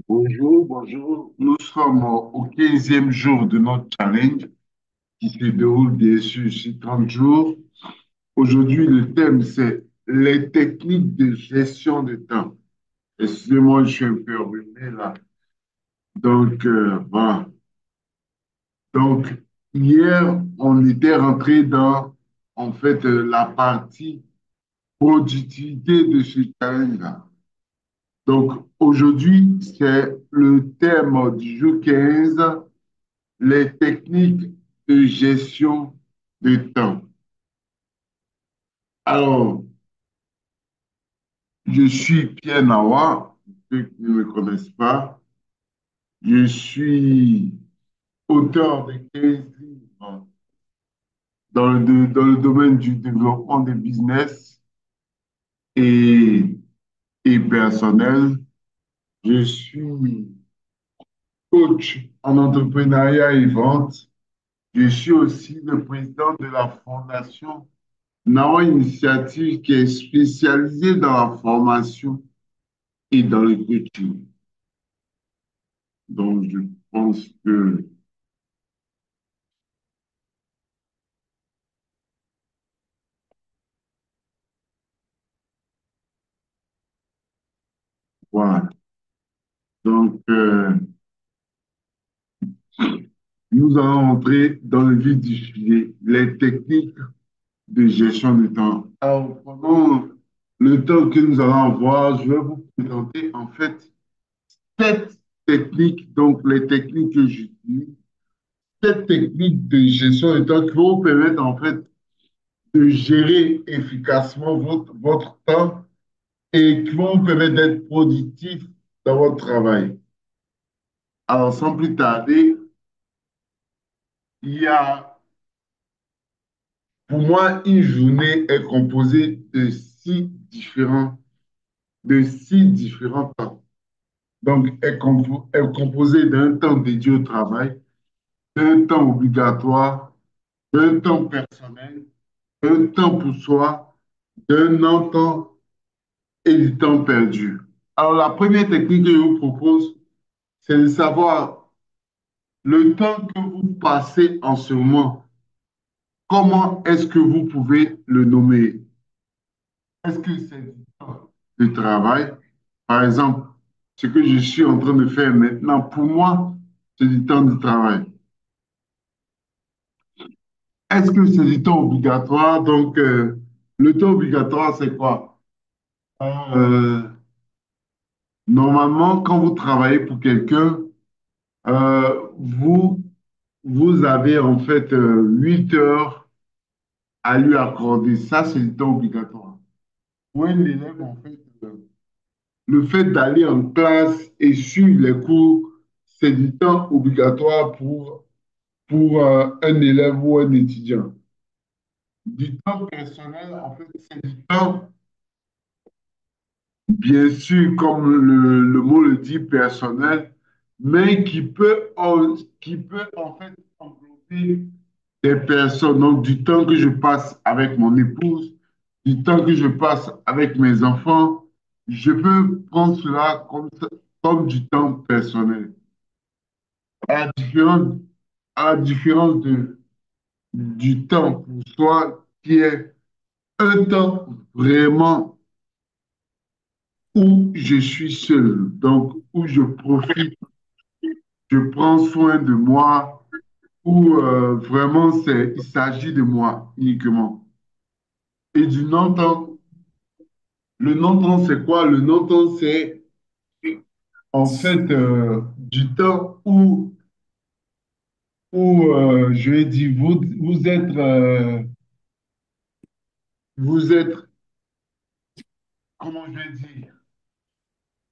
Bonjour, bonjour. Nous sommes au 15e jour de notre challenge qui se déroule bien sûr sur 30 jours. Aujourd'hui, le thème, c'est les techniques de gestion de temps. Excusez-moi, je suis un peu enrhumé là. Voilà. Donc, hier, on était rentré dans, la partie productivité de ce challenge-là. Donc, aujourd'hui, c'est le thème du jour 15, les techniques de gestion de temps. Alors, je suis Pierre Nawa, pour ceux qui ne me connaissent pas. Je suis auteur de 15 livres dans le domaine du développement des business et, et personnel. Je suis coach en entrepreneuriat et vente. Je suis aussi le président de la fondation Nawa Initiative qui est spécialisée dans la formation et dans le coaching. Donc, je pense que, voilà. Donc, nous allons entrer dans le vif du sujet, les techniques de gestion du temps. Alors, pendant le temps que nous allons avoir, je vais vous présenter en fait 7 techniques, donc les techniques que j'utilise, 7 techniques de gestion du temps qui vont vous permettre en fait de gérer efficacement votre temps et qui vont vous permettre d'être productif dans votre travail. Alors, sans plus tarder, il y a, pour moi, une journée est composée de six différents temps. Donc, est composée d'un temps dédié au travail, d'un temps obligatoire, d'un temps personnel, d'un temps pour soi, d'un non-temps et du temps perdu. Alors, la première technique que je vous propose, c'est de savoir le temps que vous passez en ce moment. Comment est-ce que vous pouvez le nommer? Est-ce que c'est du temps de travail? Par exemple, ce que je suis en train de faire maintenant, pour moi, c'est du temps de travail. Est-ce que c'est du temps obligatoire? Donc, le temps obligatoire, c'est quoi? Euh, Normalement, quand vous travaillez pour quelqu'un, vous, vous avez en fait 8 heures à lui accorder. Ça, c'est du temps obligatoire. Pour un élève, en fait, le fait d'aller en classe et suivre les cours, c'est du temps obligatoire pour un élève ou un étudiant. Du temps personnel, en fait, c'est du temps, bien sûr, comme le mot le dit, personnel, mais qui peut en fait englober des personnes. Donc, du temps que je passe avec mon épouse, du temps que je passe avec mes enfants, je peux prendre cela comme du temps personnel. À la différence, à la différence du temps pour soi, qui est un temps vraiment où je suis seul, donc où je profite, je prends soin de moi, où vraiment il s'agit de moi uniquement. Et du non-temps, le non-temps, c'est quoi? Le non-temps, c'est en fait du temps où je vais dire, vous êtes, comment je vais dire,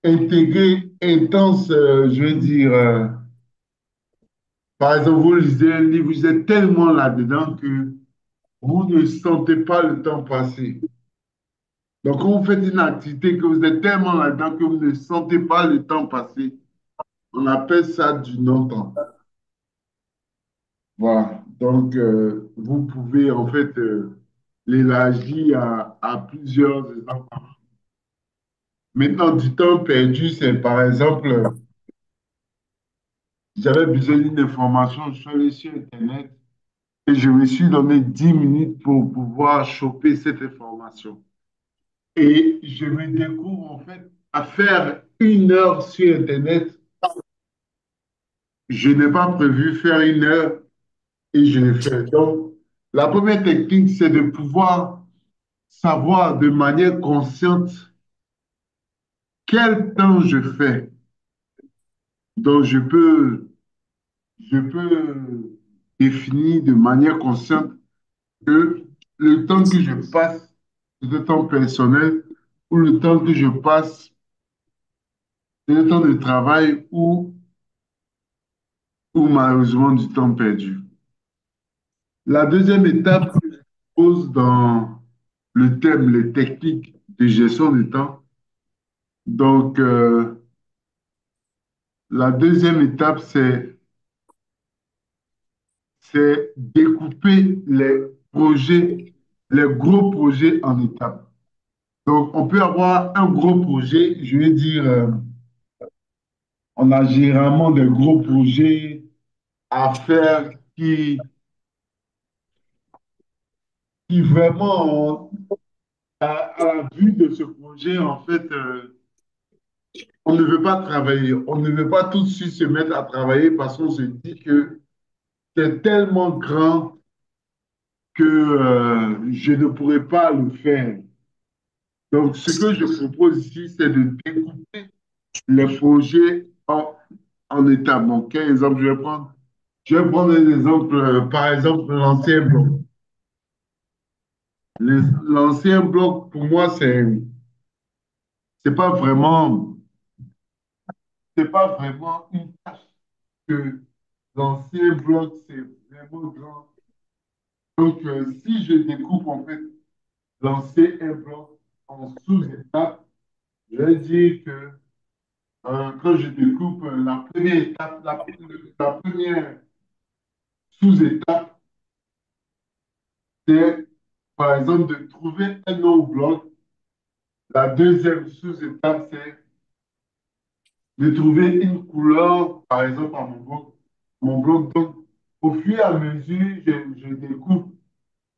intégré, intense, je vais dire, par exemple, vous lisez un livre, vous êtes tellement là-dedans que vous ne sentez pas le temps passer. Donc, quand vous faites une activité que vous êtes tellement là-dedans que vous ne sentez pas le temps passer, on appelle ça du non-temps. Voilà. Donc, vous pouvez en fait l'élargir à plusieurs exemples. Maintenant, du temps perdu, c'est par exemple J'avais besoin d'une information, je suis allé sur Internet et je me suis donné 10 minutes pour pouvoir choper cette information. Et je me découvre en fait à faire 1 heure sur Internet. Je n'ai pas prévu faire 1 heure et je l'ai fait. Donc, la première technique, c'est de pouvoir savoir de manière consciente quel temps je fais. Donc, je peux définir de manière consciente que le temps que je passe, c'est le temps personnel ou le temps que je passe, c'est le temps de travail ou malheureusement du temps perdu. La deuxième étape que je pose dans le thème, les techniques de gestion du temps. Donc, la deuxième étape, c'est découper les projets, les gros projets en étapes. Donc, on peut avoir un gros projet, je vais dire, on a généralement des gros projets à faire qui vraiment, à la vue de ce projet, en fait, on ne veut pas travailler. On ne veut pas tout de suite se mettre à travailler parce qu'on se dit que c'est tellement grand que je ne pourrais pas le faire. Donc, ce que je propose ici, c'est de découper les projets en étapes. Donc, quel exemple je vais prendre? Je vais prendre un exemple, par exemple, l'ancien bloc. L'ancien bloc, pour moi, c'est pas vraiment, c'est pas vraiment une tâche que l'ancien bloc, c'est vraiment grand. Donc, si je découpe en fait l'ancien bloc en sous-étapes, je vais dire que quand je découpe la première étape, la première sous-étape, c'est par exemple de trouver un nom bloc. La deuxième sous-étape, c'est de trouver une couleur, par exemple, à mon bloc. Donc, au fur et à mesure, je découpe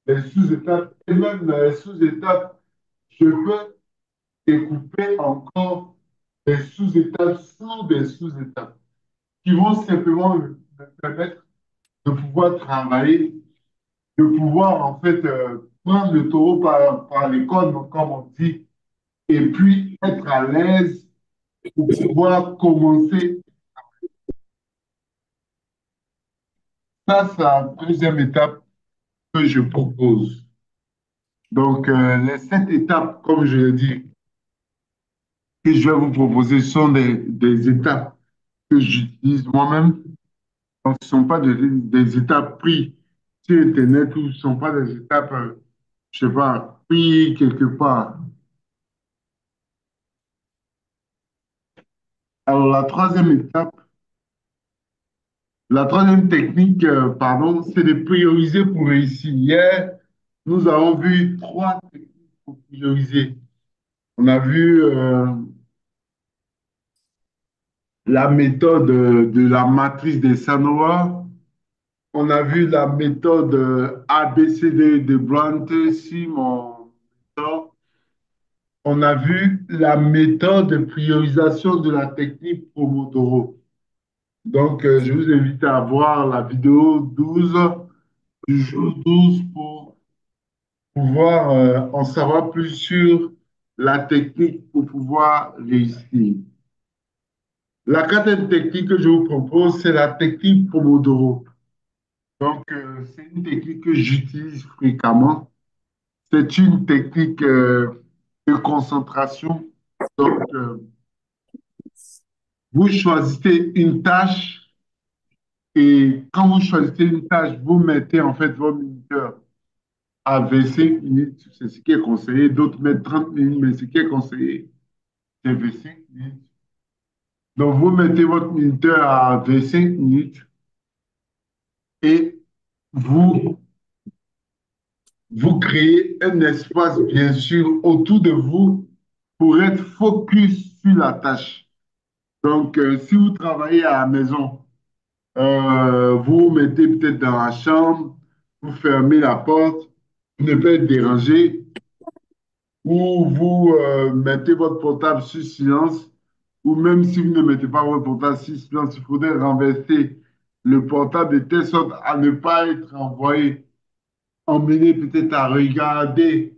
les sous-étapes. Et même dans les sous-étapes, je peux découper encore des sous-étapes sous des sous-étapes qui vont simplement me permettre de pouvoir travailler, de pouvoir en fait prendre le taureau par les cornes, comme on dit, et puis être à l'aise pour pouvoir commencer. Ça, c'est la deuxième étape que je propose. Donc, les 7 étapes, comme je l'ai dit, que je vais vous proposer sont des étapes que j'utilise moi-même. Donc, ce ne sont pas des étapes prises sur Internet ou ce ne sont pas des étapes, je ne sais pas, prises quelque part. Alors, la troisième technique, pardon, c'est de prioriser pour réussir. Hier, nous avons vu 3 techniques pour prioriser. On a vu la méthode de la matrice des Sanoa. On a vu la méthode ABCD de Brand Simon. On a vu la méthode de priorisation de la technique Pomodoro. Donc, je vous invite à voir la vidéo 12 du jour 12 pour pouvoir en savoir plus sur la technique pour pouvoir réussir. La quatrième technique que je vous propose, c'est la technique Pomodoro. Donc, c'est une technique que j'utilise fréquemment. C'est une technique de concentration. Donc, vous choisissez une tâche et quand vous choisissez une tâche, vous mettez en fait votre minuteur à 25 minutes. C'est ce qui est conseillé. D'autres mettent 30 minutes, mais ce qui est conseillé, c'est 25 minutes. Donc, vous mettez votre minuteur à 25 minutes et vous, vous créez un espace, bien sûr, autour de vous pour être focus sur la tâche. Donc, si vous travaillez à la maison, Vous vous mettez peut-être dans la chambre, vous fermez la porte, vous ne pas être dérangé, ou vous mettez votre portable sur silence, ou même si vous ne mettez pas votre portable sur silence, il faudrait renverser le portable de telle sorte à ne pas être envoyé, emmené peut-être à regarder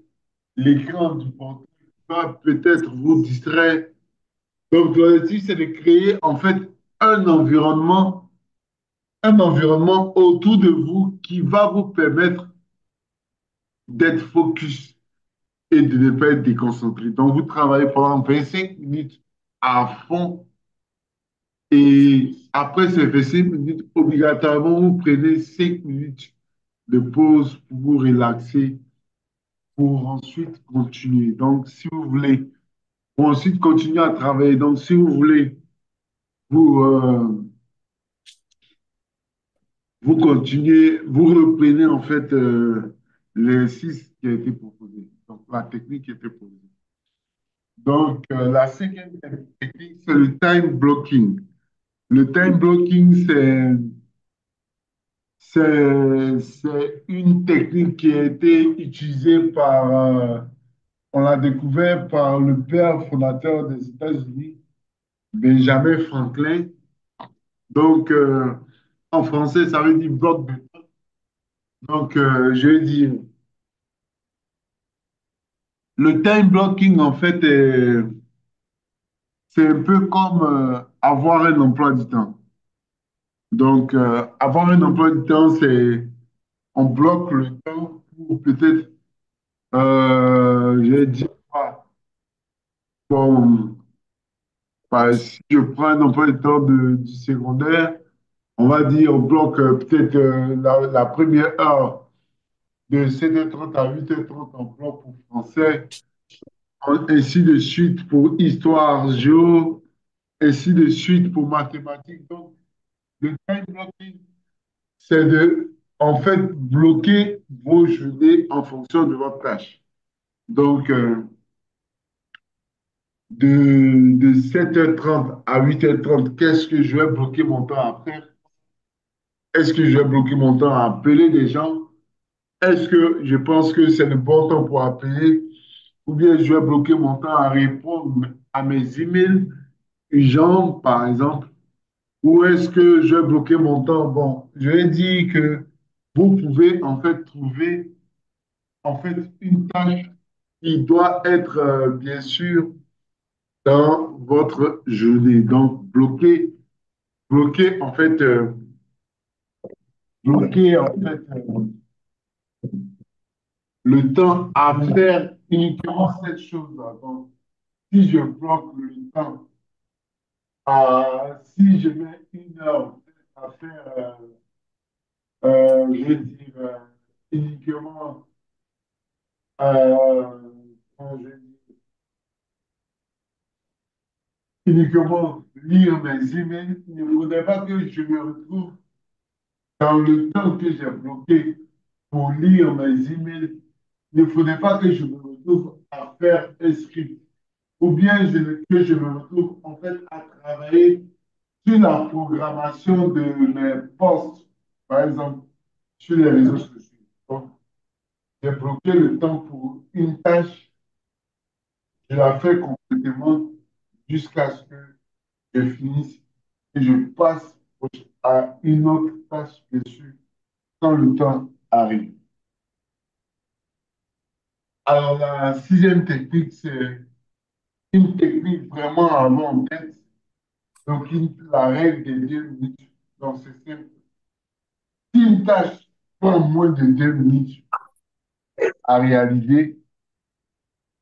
l'écran du portable, qui va peut-être vous distraire. Donc, l'objectif, c'est de créer en fait un un environnement autour de vous qui va vous permettre d'être focus et de ne pas être déconcentré. Donc, vous travaillez pendant 25 minutes à fond et après ces 25 minutes, obligatoirement, vous prenez 5 minutes de pause pour vous relaxer, pour ensuite continuer. Donc, si vous voulez, pour ensuite continuer à travailler. Donc, si vous voulez, vous, vous continuez, vous reprenez en fait l'exercice qui a été proposé, donc la technique qui a été proposée. Donc, la cinquième technique, c'est le time blocking. Le time blocking, c'est une technique qui a été utilisée par, on l'a découvert par le père fondateur des États-Unis, Benjamin Franklin. Donc, en français, ça veut dire bloc de temps. Donc, je vais dire, le time blocking, en fait, c'est un peu comme avoir un emploi du temps. Donc, avoir un emploi du temps, c'est on bloque le temps pour peut-être, je vais dire, bon, si je prends un emploi du temps du secondaire, on va dire, on bloque peut-être la première heure de 7h30 à 8h30 en bloc pour français, ainsi de suite pour histoire, géo, ainsi de suite pour mathématiques. Donc, le time blocking, c'est de, en fait, bloquer vos journées en fonction de votre tâche. Donc, de 7h30 à 8h30, qu'est-ce que je vais bloquer mon temps à faire? Est-ce que je vais bloquer mon temps à appeler des gens? Est-ce que je pense que c'est le bon temps pour appeler? Ou bien je vais bloquer mon temps à répondre à mes emails urgents, par exemple? Ou est-ce que je vais bloquer mon temps? Bon, je vais dire que vous pouvez en fait trouver en fait une tâche qui doit être bien sûr dans votre journée. Donc, bloquer en fait, bloquer en fait le temps à faire uniquement cette chose-là. Donc, si je bloque le temps, si je mets une heure à faire, je vais dire, uniquement, comment je vais dire, uniquement lire mes emails, il ne faudrait pas que je me retrouve dans le temps que j'ai bloqué pour lire mes emails. Il ne faudrait pas que je me retrouve à faire un script ou bien que je me retrouve en fait à travailler sur la programmation de mes posts, par exemple, sur les réseaux sociaux. Donc, j'ai bloqué le temps pour une tâche, je la fais complètement jusqu'à ce que je finisse et je passe à une autre tâche dessus quand le temps arrive. Alors, la sixième technique, c'est une technique vraiment à avoir en tête. Donc, la règle des 2 minutes. Donc, c'est simple. Si une tâche prend moins de 2 minutes à réaliser,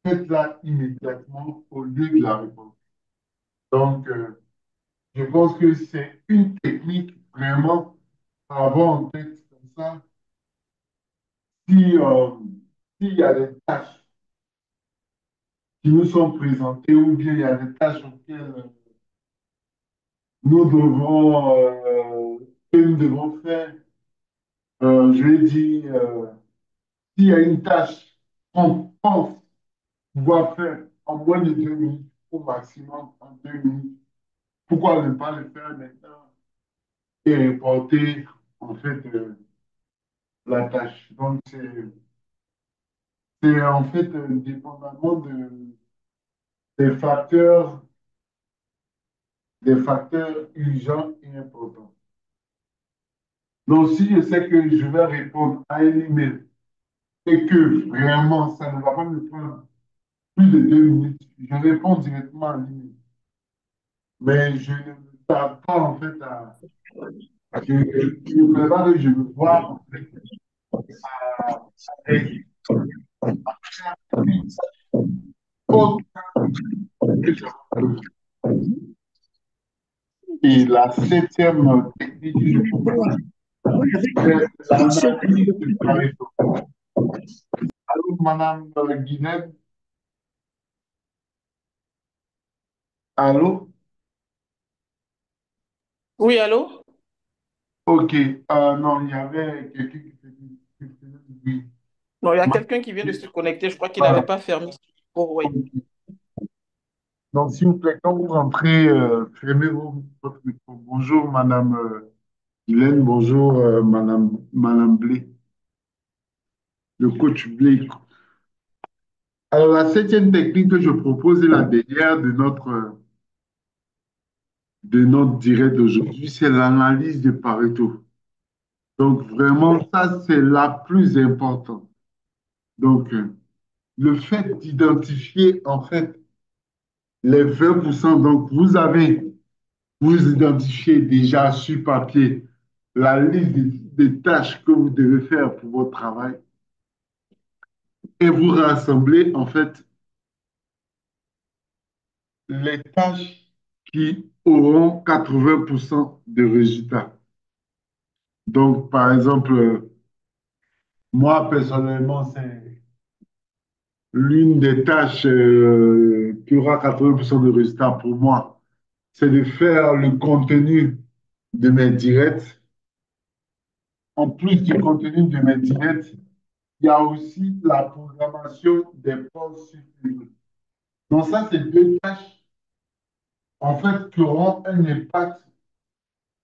faites-la immédiatement au lieu de la répondre. Donc, je pense que c'est une technique vraiment à avoir en tête comme ça. Si, s'il y a des tâches qui nous sont présentées ou bien il y a des tâches auxquelles nous devons, que nous devons faire, je vais dire, s'il y a une tâche qu'on pense pouvoir faire en moins de 2 minutes, au maximum en 2 minutes, pourquoi ne pas le faire maintenant? et reporter en fait la tâche. Donc, c'est en fait dépendamment des des facteurs urgents et importants. Donc, si je sais que je vais répondre à un email et que vraiment ça ne va pas me prendre plus de 2 minutes, je réponds directement à l'email. Mais je ne me tarde pas en fait à. Je ne préfère que je me vois en fait avec autre que ça peut. Et la septième technique que je propose, c'est l'analyse de Pareto. Allô, Madame Guinette? Allô? Oui, allô? Ok. Non, il y avait quelqu'un qui faisait du bruit. Non, il y a Ma- quelqu'un qui vient de se connecter. Je crois qu'il n'avait Voilà. pas fermé son micro. Oui. Ok. Donc, s'il vous plaît, quand vous rentrez, fermez votre micro. Bonjour, Madame Guylaine. Bonjour, Madame Blé, le coach Blé. Alors, la septième technique que je propose est la dernière de notre direct d'aujourd'hui, c'est l'analyse de Pareto. Donc, vraiment, ça, c'est la plus importante. Donc, le fait d'identifier, en fait, les 20%. Donc, vous identifiez déjà sur papier la liste des tâches que vous devez faire pour votre travail et vous rassemblez, en fait, les tâches qui auront 80% de résultats. Donc, par exemple, moi, personnellement, c'est l'une des tâches qui aura 80% de résultats pour moi, c'est de faire le contenu de mes directs. En plus du contenu de mes directs, il y a aussi la programmation des pauses supplémentaires. Donc ça, c'est deux tâches, en fait, qui auront un impact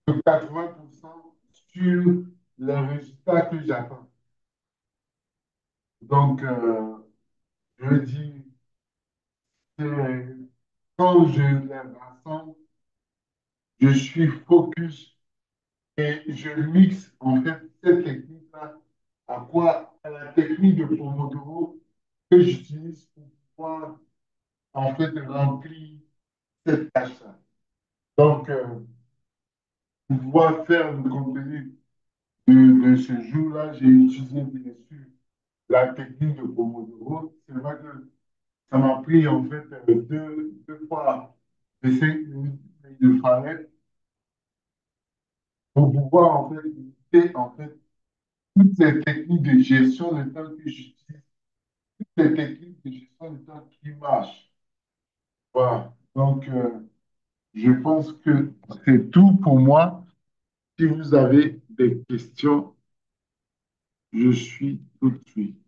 de 80% sur les résultats que j'attends. Donc, je dis, que quand je les rassemble, je suis focus et je mixe en fait cette technique-là à quoi? À la technique de Pomodoro que j'utilise pour pouvoir en fait remplir cette tâche-là. Donc, pour pouvoir faire le contenu de ce jour-là, j'ai utilisé bien sûr la technique de Pomodoro. C'est vrai que ça m'a pris en fait deux fois les 5 minutes qu'il fallait pour pouvoir en fait éviter en fait toutes ces techniques de gestion de temps que j'utilise, toutes ces techniques de gestion de temps qui marchent. Voilà. Donc, je pense que c'est tout pour moi. Si vous avez des questions, je suis tout de suite.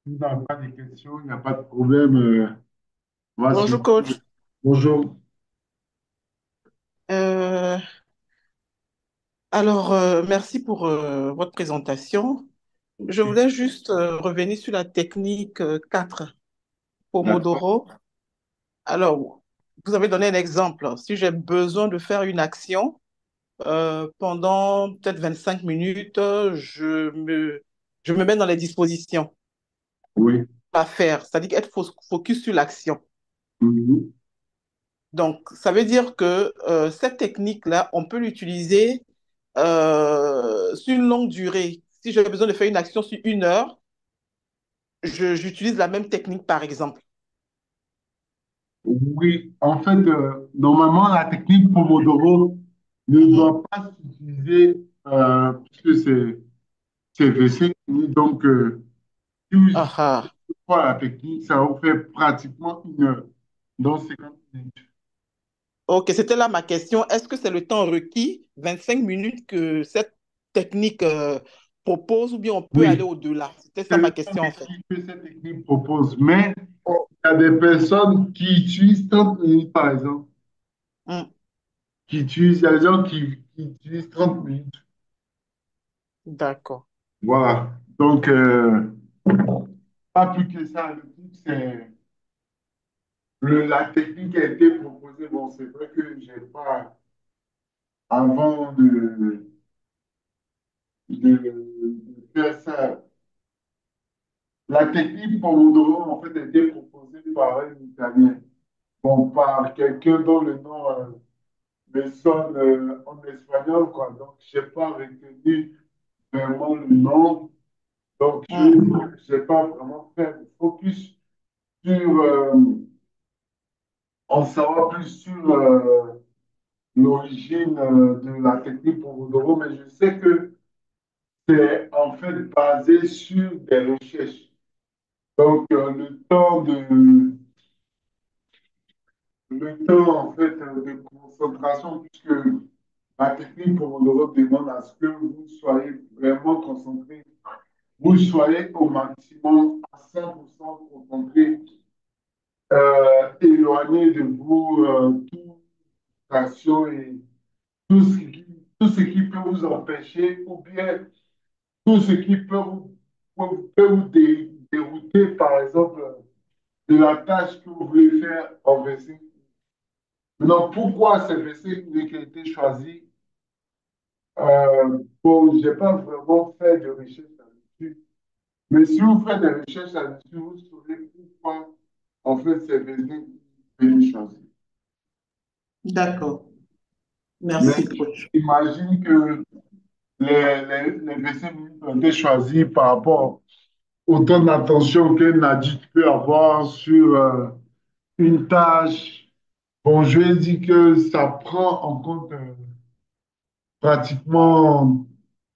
Si vous n'avez pas de questions, il n'y a pas de problème. On va se... Bonjour, coach. Bonjour. Euh, Merci pour votre présentation. Je voulais juste revenir sur la technique 4 D'accord. Pomodoro. Alors, vous avez donné un exemple. Si j'ai besoin de faire une action pendant peut-être 25 minutes, je me mets dans les dispositions Oui. à faire, c'est-à-dire être focus sur l'action. Mhm. Donc, ça veut dire que cette technique-là, on peut l'utiliser sur une longue durée. Si j'ai besoin de faire une action sur 1 heure, j'utilise la même technique, par exemple. Oui, en fait, normalement, la technique Pomodoro ne Mhm. doit pas s'utiliser puisque c'est V5. Donc, si vous Ah, utilisez ah. pas la technique, ça vous fait pratiquement 1 heure, donc 50 minutes. Ok, c'était là ma question. Est-ce que c'est le temps requis, 25 minutes, que cette technique propose ou bien on peut aller Oui, au-delà? C'était ça c'est ma le temps question en fait. requis que cette technique propose, mais il y a des personnes qui utilisent 30 minutes, par exemple, Hmm, il y a des gens qui utilisent 30 minutes. d'accord. Voilà. Donc, pas plus que ça. Le truc, c'est la technique a été proposée. Bon, c'est vrai que j'ai pas, avant de faire ça, la technique Pomodoro, en fait, a été proposée par un Italien. Bon, par quelqu'un dont le nom me sonne en espagnol, quoi. Donc, je n'ai pas retenu vraiment le nom. Donc, je Hmm, n'ai pas vraiment fait le focus sur en savoir plus sur l'origine de la technique Pomodoro, mais je sais que c'est en fait basé sur des recherches. Donc, le temps en fait de concentration, puisque la technique Pomodoro demande à ce que vous soyez vraiment concentré, vous soyez au maximum à 100% concentré, éloigné de vous toute action et tout ce qui, tout ce qui peut vous empêcher ou bien tout ce qui peut vous dérouter, par exemple, de la tâche que vous voulez faire en VC. Maintenant, pourquoi ce VC qui a été choisi? Bon, je n'ai pas vraiment fait de recherche là-dessus. Mais si vous faites des recherches là-dessus, vous saurez pourquoi, en fait, c'est VC qui a été choisi. d'accord. Mais Merci, coach. imagine que les VC ont été choisis par rapport autant d'attention qu'un adulte peut avoir sur une tâche. Bon, je vais dire que ça prend en compte pratiquement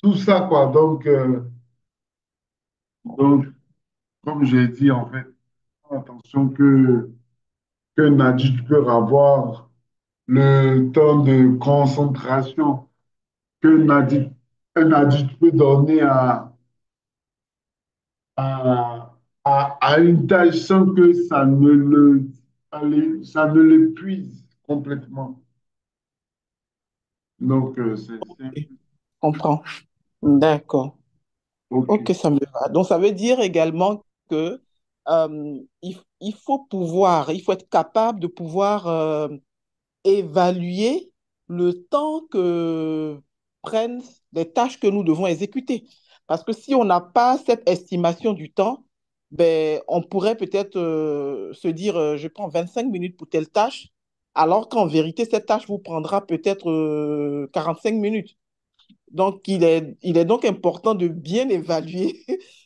tout ça, quoi. Donc, comme j'ai dit, en fait, attention qu'un adulte peut avoir le temps de concentration qu'un adulte peut donner à, à une tâche sans que ça ne l'épuise complètement. Donc, c'est Je comprends. D'accord. OK. Ok, ça me va. Donc, ça veut dire également que il faut pouvoir, il faut être capable de pouvoir évaluer le temps que prennent les tâches que nous devons exécuter. Parce que si on n'a pas cette estimation du temps, ben, on pourrait peut-être se dire, je prends 25 minutes pour telle tâche, alors qu'en vérité, cette tâche vous prendra peut-être 45 minutes. Donc, il est donc important de bien évaluer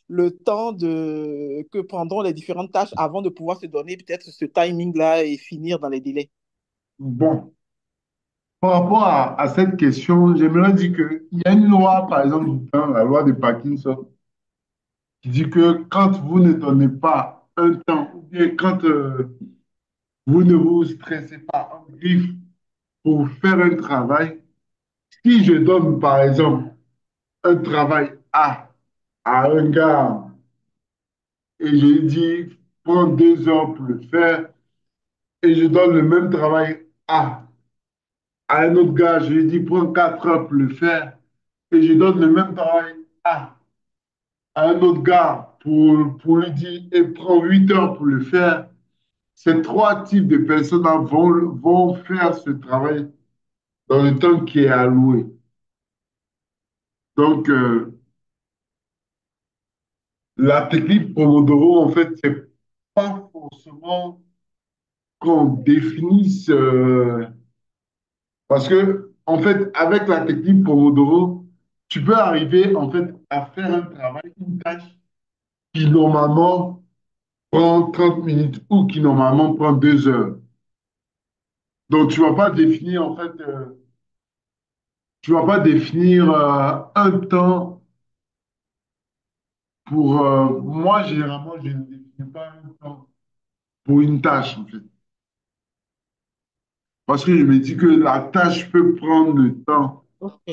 le temps que prendront les différentes tâches avant de pouvoir se donner peut-être ce timing-là et finir dans les délais. Bon, par rapport à cette question, j'aimerais dire qu'il y a une loi, par exemple, du temps, la loi de Parkinson, qui dit que quand vous ne donnez pas un temps, ou bien quand vous ne vous stressez pas en griffe pour faire un travail, si je donne, par exemple, un travail à un gars et je lui dis, prends 2 heures pour le faire, et je donne le même travail à un autre gars, je lui dis, prends 4 heures pour le faire, et je donne le même travail à un autre gars pour lui dire, et prends 8 heures pour le faire, ces trois types de personnes vont faire ce travail dans le temps qui est alloué. Donc, la technique Pomodoro, en fait, c'est pas forcément qu'on définisse, parce que, en fait, avec la technique Pomodoro, tu peux arriver, en fait, à faire un travail, une tâche qui, normalement, prend 30 minutes ou qui, normalement, prend 2 heures. Donc, tu vas pas définir, en fait, tu vas pas définir un temps pour... moi, généralement, je ne définis pas un temps pour une tâche, en fait. Parce que je me dis que la tâche peut prendre Ok.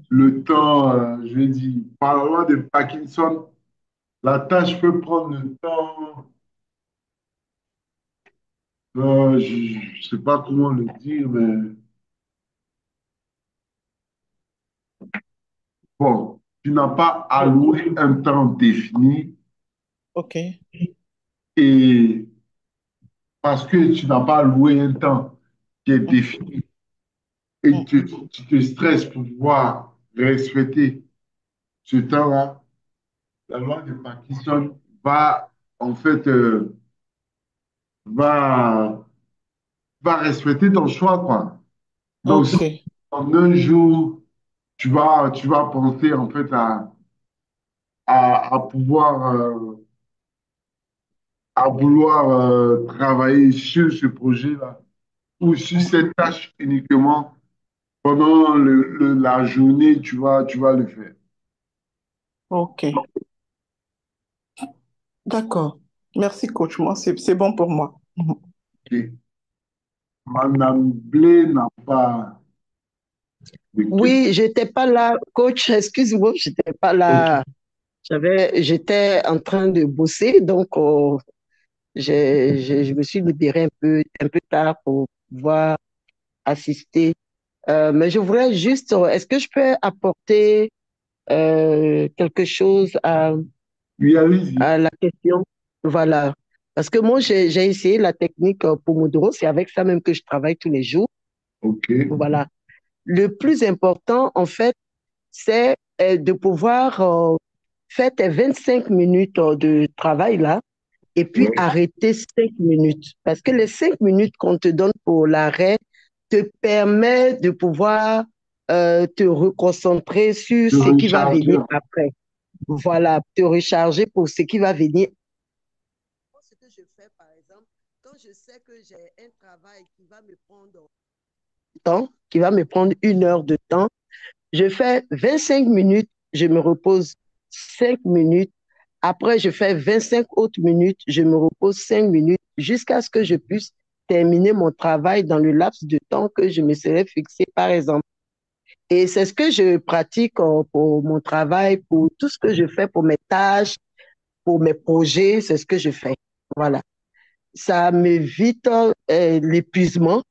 le temps, je vais dire, par la loi de Parkinson, la tâche peut prendre le temps Je ne sais pas comment le dire, mais bon, tu n'as pas alloué un temps défini Ok, et parce que tu n'as pas alloué un temps qui est mm, défini et mm, que tu te stresses pour pouvoir respecter ce temps-là, la loi de Parkinson va, en fait, va, va respecter ton choix, quoi. Donc, si ok, en un jour, tu vas penser, en fait, à pouvoir, à vouloir travailler sur ce projet-là ou sur mm, cette tâche uniquement pendant la journée, tu vas le faire. ok, d'accord. Merci, coach. Moi, c'est bon pour moi. Mhm. Ok. Madame Blé n'a pas de questions. Oui, j'étais pas là, coach, excuse-moi, j'étais pas Ok. là. J'étais en train de bosser, donc je me suis libérée un peu tard pour pouvoir assister. Mais je voudrais juste, est-ce que je peux apporter quelque chose Oui, allez-y. à la question? Voilà. Parce que moi, j'ai essayé la technique Pomodoro, c'est avec ça même que je travaille tous les jours. Ok. Voilà. Le plus important, en fait, c'est de pouvoir faire tes 25 minutes de travail là et puis Ouais. arrêter 5 minutes. Parce que les 5 minutes qu'on te donne pour l'arrêt te permet de pouvoir te reconcentrer sur Le ce qui va venir rechargeur. après. Voilà, te recharger pour ce qui va venir. Ce que je fais, par exemple, quand je sais que j'ai un travail qui va me prendre temps, qui va me prendre 1 heure de temps, je fais 25 minutes, je me repose 5 minutes. Après, je fais 25 autres minutes, je me repose 5 minutes jusqu'à ce que je puisse terminer mon travail dans le laps de temps que je me serais fixé, par exemple. Et c'est ce que je pratique pour mon travail, pour tout ce que je fais, pour mes tâches, pour mes projets, c'est ce que je fais. Voilà. Ça m'évite l'épuisement,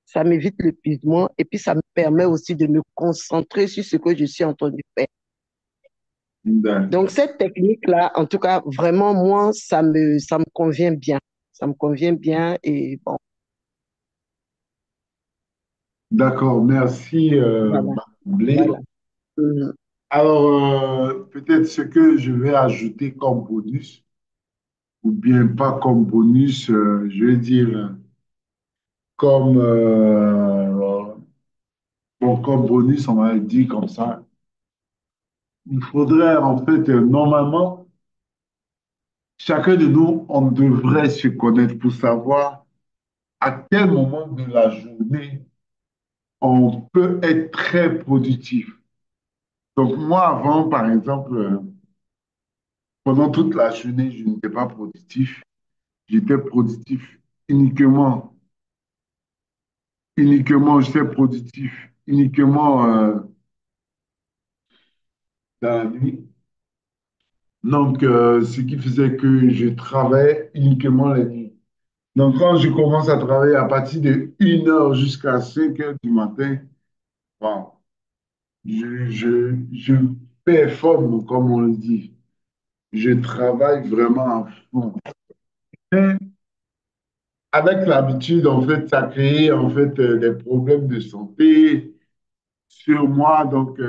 ça m'évite l'épuisement et puis ça me permet aussi de me concentrer sur ce que je suis en train de faire. Donc, D'accord. cette technique-là, en tout cas, vraiment, moi, ça me convient bien. Ça me convient bien et bon, D'accord. Merci, voilà, Madame Blé. voilà. Mhm. Alors, peut-être ce que je vais ajouter comme bonus, ou bien pas comme bonus, je vais dire comme, bon, comme bonus, on va dire comme ça. Il faudrait, en fait, normalement, chacun de nous, on devrait se connaître pour savoir à quel moment de la journée on peut être très productif. Donc, moi, avant, par exemple, pendant toute la journée, je n'étais pas productif. J'étais productif uniquement, j'étais productif uniquement dans la nuit. Donc, ce qui faisait que je travaillais uniquement la nuit. Donc, quand je commence à travailler à partir de 1 heure jusqu'à 5 heures du matin, bon, je performe, comme on le dit. Je travaille vraiment à fond. Mais avec l'habitude, en fait, ça crée en fait des problèmes de santé sur moi. Donc,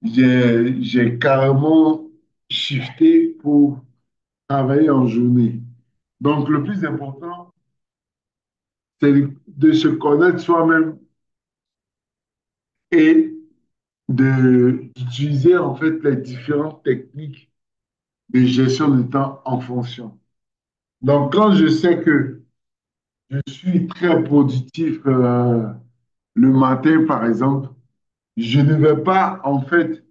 j'ai carrément shifté pour travailler en journée. Donc, le plus important, c'est de se connaître soi-même et d'utiliser en fait les différentes techniques de gestion du temps en fonction. Donc, quand je sais que je suis très productif le matin, par exemple, je ne vais pas, en fait,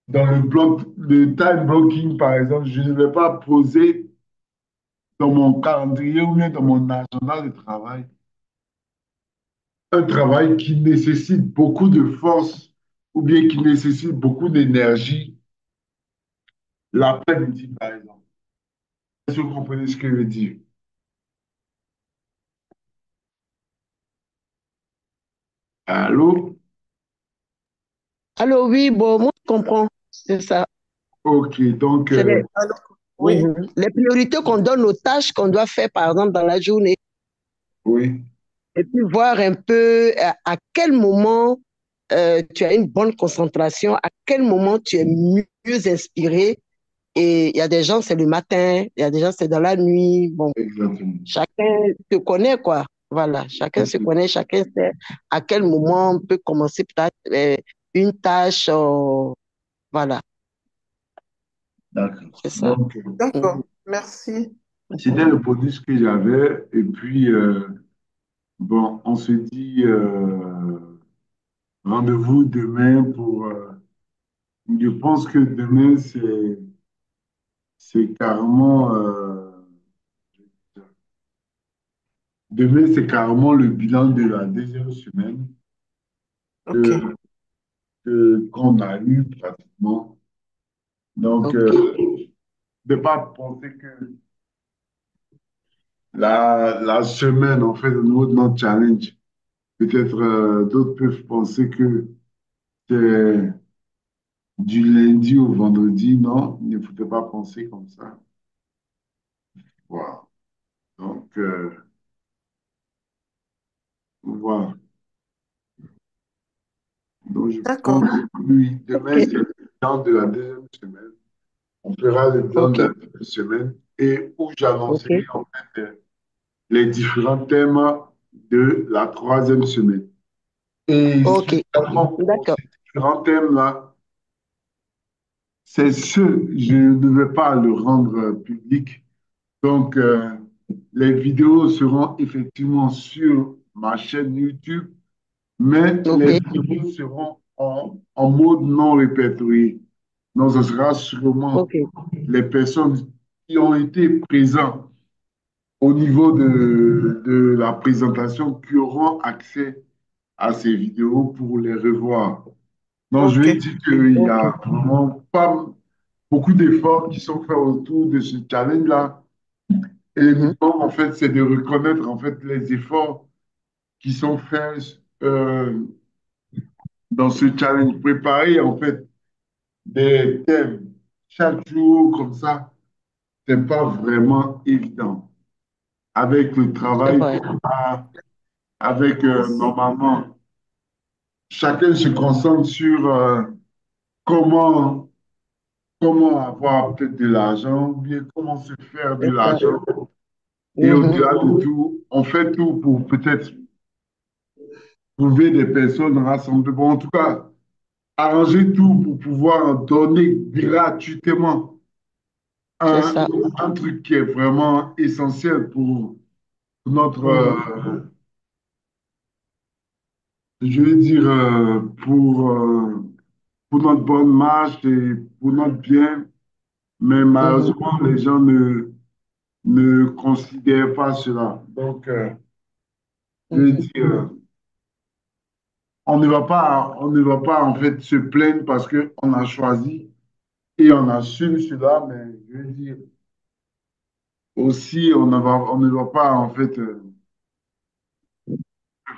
dans le time blocking, par exemple, je ne vais pas poser dans mon calendrier ou bien dans mon agenda de travail un travail qui nécessite beaucoup de force ou bien qui nécessite beaucoup d'énergie l'après-midi, par exemple. Est-ce que vous comprenez ce que je veux dire? Allô? Alors oui, bon, moi, je comprends. C'est ça. Ok, donc, C'est Alors, oui, Mhm. Les priorités qu'on donne aux tâches qu'on doit faire, par exemple, dans la journée. oui, Et puis voir un peu à quel moment tu as une bonne concentration, à quel moment tu es mieux inspiré. Et il y a des gens, c'est le matin, il y a des gens, c'est dans la nuit. Bon, exactement. chacun se connaît, quoi. Voilà, chacun se connaît, chacun sait à quel moment on peut commencer peut-être une tâche. Voilà, D'accord. c'est ça. Donc, Mhm. d'accord. Merci. c'était le bonus que j'avais. Et puis, bon, on se dit rendez-vous demain pour. Je pense que demain, c'est carrément. Demain, c'est carrément le bilan de la deuxième semaine OK. que, qu'on a eu pratiquement. Donc, OK. ne pas penser que la semaine, en fait, au niveau de notre challenge, peut-être d'autres peuvent penser que c'est du lundi au vendredi. Non, il ne faut pas penser comme ça. Voilà. Donc, voilà. Donc, je pense D'accord. que oui, demain, OK. c'est le bilan de la deuxième semaine. On fera le bilan de la OK. deuxième semaine et où j'annoncerai OK. en fait les différents thèmes de la troisième semaine. Et OK. spécialement pour D'accord. ces différents thèmes-là, c'est ce, je ne vais pas le rendre public. Donc, les vidéos seront effectivement sur ma chaîne YouTube, mais les OK. vidéos seront en mode non répertorié. Donc, ce sera sûrement OK. les personnes qui ont été présentes au niveau de la présentation qui auront accès à ces vidéos pour les revoir. Donc, je vais OK. dire qu'il y OK. a vraiment pas beaucoup d'efforts qui sont faits autour de ce challenge-là. Et Mhm. l'important, en fait, c'est de reconnaître, en fait, les efforts qui sont faits dans ce challenge. Préparer, en fait, des thèmes chaque jour, comme ça, c'est pas vraiment évident. Avec le C'est travail vrai. qu'on a, avec, Merci. normalement, chacun se concentre sur comment, comment avoir peut-être de l'argent, ou bien comment se faire de C'est ça. l'argent. Et Mhm. au-delà de tout, on fait tout pour peut-être trouver des personnes rassemblées. Bon, en tout cas, arranger tout pour pouvoir donner gratuitement C'est un, ça. un truc qui est vraiment essentiel pour notre, Mhm. je veux dire, pour notre bonne marche et pour notre bien. Mais Mhm. malheureusement, les gens ne considèrent pas cela. Donc, je veux Mhm. dire, on ne va pas en fait se plaindre parce qu'on a choisi et on assume cela, mais je veux dire, aussi, on ne va pas en fait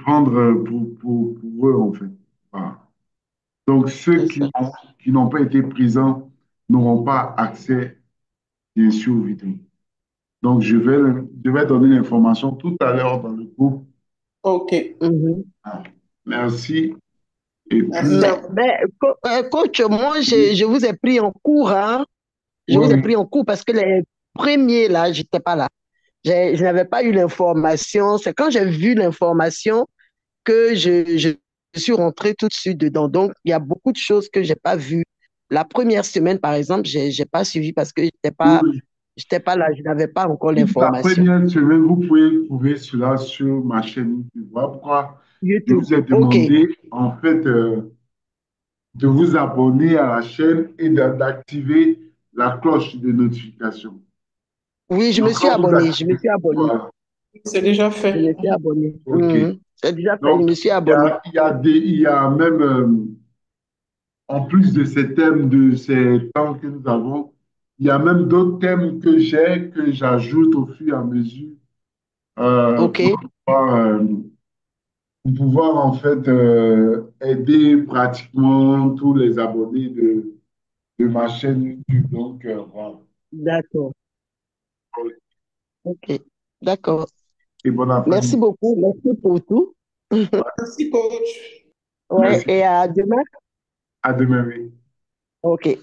vendre pour eux, en fait. Voilà. Donc, ceux C'est ça. qui n'ont pas été présents n'auront pas accès, bien sûr, aux vidéos. Donc, je vais donner l'information tout à l'heure dans le groupe. OK. Mhm. Ah, merci. Et puis, Merci à Ben, vous. ben, coach, moi, oui, je vous ai pris en cours, hein. Je vous ai oui, pris en cours parce que les premiers, là, j'étais pas là. Je n'avais pas eu l'information. C'est quand j'ai vu l'information que je suis rentrée tout de suite dedans. Donc, il y a beaucoup de choses que j'ai pas vues. La première semaine, par exemple, j'ai pas suivi parce que oui. j'étais pas là. Je n'avais pas encore Toute la l'information. première semaine, vous pouvez trouver cela sur ma chaîne YouTube. Voilà pourquoi je YouTube. vous ai OK. demandé, en fait, de vous abonner à la chaîne et d'activer la cloche de notification. Oui, je me Donc, suis quand vous abonnée. Je me activez, suis abonnée. voilà, C'est déjà Je fait. me suis abonnée. OK. Mhm. C'est déjà fait. Je Donc, me suis abonnée. il y a même, en plus de ces thèmes, de ces temps que nous avons, il y a même d'autres thèmes que j'ai, que j'ajoute au fur et à mesure pour OK. pouvoir pour pouvoir en fait aider pratiquement tous les abonnés de ma chaîne YouTube. Donc, voilà. D'accord. OK. D'accord. Et bon Merci après-midi. beaucoup. Merci pour tout. Merci, coach. Ouais, Merci. et à demain. À demain. Oui. OK.